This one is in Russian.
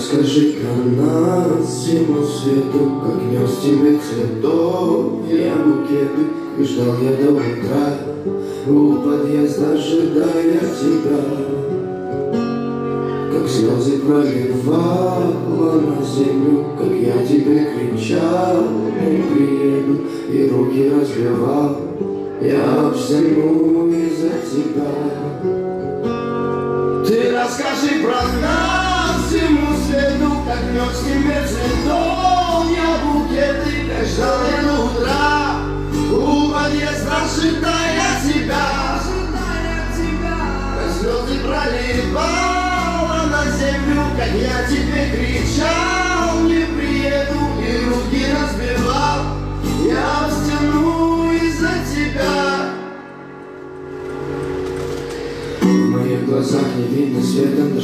Расскажи про нас всему свету, как нес тебе цветов я букеты, и ждал я до утра у подъезда, ожидая тебя. Как слезы проливала на землю, как я тебе кричал, не приеду, и руки разбивал я всему из-за тебя. Ты расскажи про нас всему свету, как нес тебе цветов я букеты, как ждал я до утра у подъезда, ожидая тебя. Как слезы проливала на землю, как я тебе кричал, не приеду, и руки разбивал я в стену из-за тебя. В моих глазах не видно света.